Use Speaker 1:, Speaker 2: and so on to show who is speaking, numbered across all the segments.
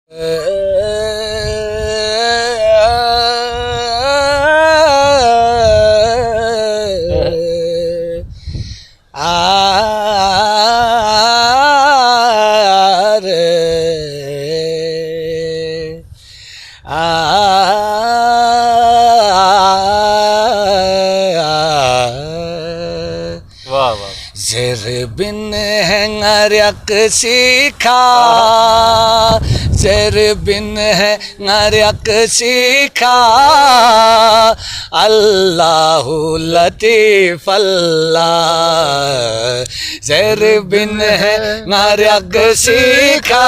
Speaker 1: ज़र बिन है नरक सीखा, ज़र बिन है नरक सीखा, अल्लाहु लतीफ़ अल्लाह। ज़र बिन है नरक सीखा,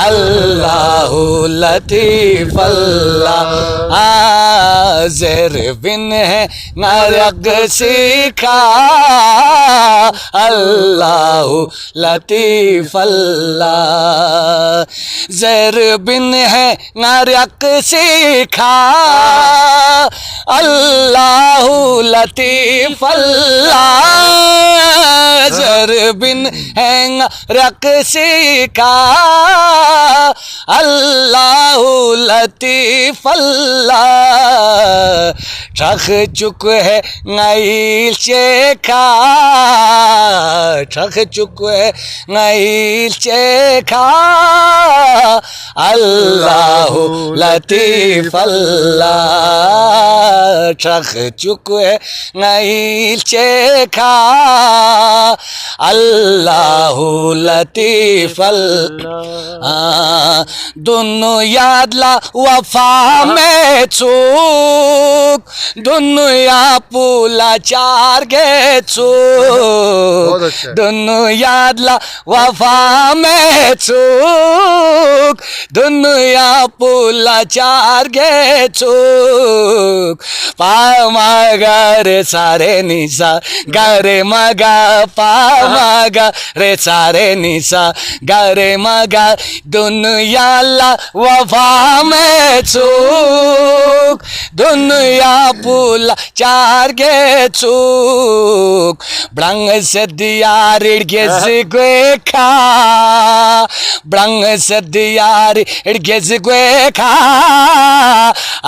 Speaker 1: अल्लाहु लतीफ़ अल्लाह। ज़र बिन है नरक सीखा, अल्लाहु लतीफ़ अल्लाह। ज़र बिन है नरक सीखा, अल्लाहु लतीफ़ अल्लाह। ज़र बिन है नरक सीखा, अल्लाहु लतीफ़ अल्लाह। ठख चुक है नईल चेखा, ठख चुक है नईल चेखा, अल्लाहु लतीफ़ अल्लाह। ठख चुक है नईल चेखा, अल्लाहु लतीफ़ अल्लाह। दुनिया ला वफा में चूक, दुनिया पुला चार गे चूक, दुनिया ला वफा में चूक, दुनिया पुला चार गे चूक। पा मगा रे सारे निशा गरे मगा, पा मगा रे सारे निशा गरे मगा, दुनिया ला वफा में चूक, दुनिया पुला चार गे चूक। ब्रंग से दियार गेज गे खा, ब्रंग से दियार गेज गे खा,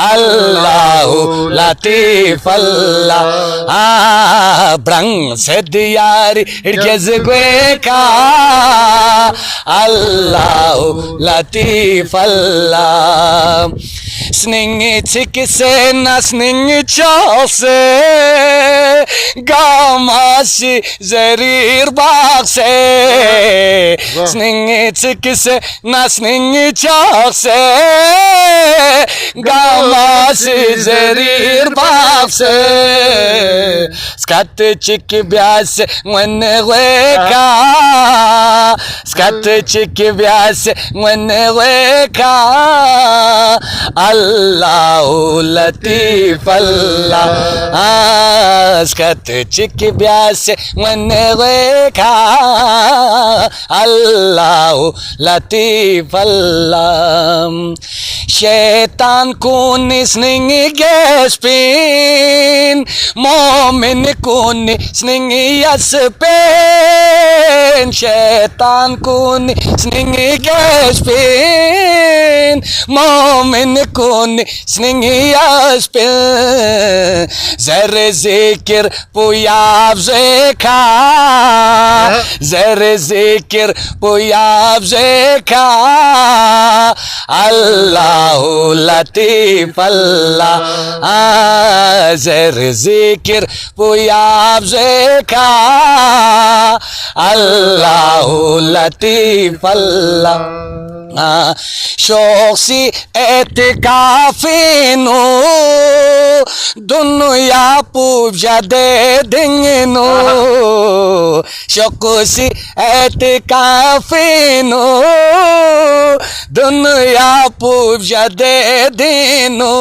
Speaker 1: अल्लाहु लतीफ़ अल्लाह। ब्रंग से दियार गेज गे खा, अल्लाहु लतीफ़ अल्लाह। Sning tikisena sning chase, gamasi zerir bakse. Sning tikisena sning chase, gamasi zerir bakse. Skat chik bias when weka, skat chik bias when weka, अल्लाहु लतीफ़ अल्लाह। स्कत चिक ब्यास मन रेखा, अल्लाहु लतीफ़ अल्लाह। शैतान कून स्निंग गैस्पिन, मोमिन कून स्निंग यस्पिन। शैतान कून स्निंग गैस्पिन, मोमिन कून स्निंग यस्पिन। ज़र ज़िक्र पुयाब ज़ेखा, ज़र ज़िक्र पुयाब ज़ेखा, अल्लाहु लतीफ़ अल्लाह। ज़र ज़िक्र पुयाब ज़ेखा, अल्लाहु लतीफ़ अल्लाह। शौक़ी एतिकाफ़िनो, दुनिया पूजा दे दिंगनो। शौक़ी एतिकाफ़िनो, दुनिया पूजा दे दिनो।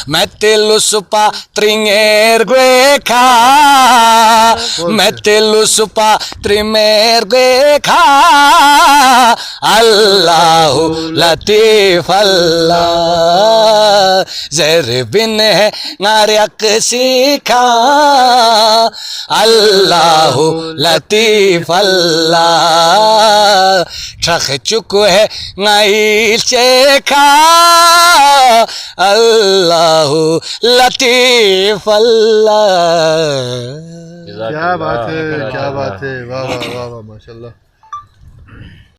Speaker 1: मैं तिलुसुपा त्रिंगेर ग्वेखा, मैं तिलुसुपा त्रिमेर ग्वेखा, अल्लाह लतीफ अल्लाह ज़र बिन है नारक सीखा अल्लाह लतीफ अल्लाह ठख चुक है नाइल चेखा अल्लाह लतीफ अल्लाह।
Speaker 2: क्या बात है, क्या बात है, वाह वाह वाह वाह, माशाल्लाह।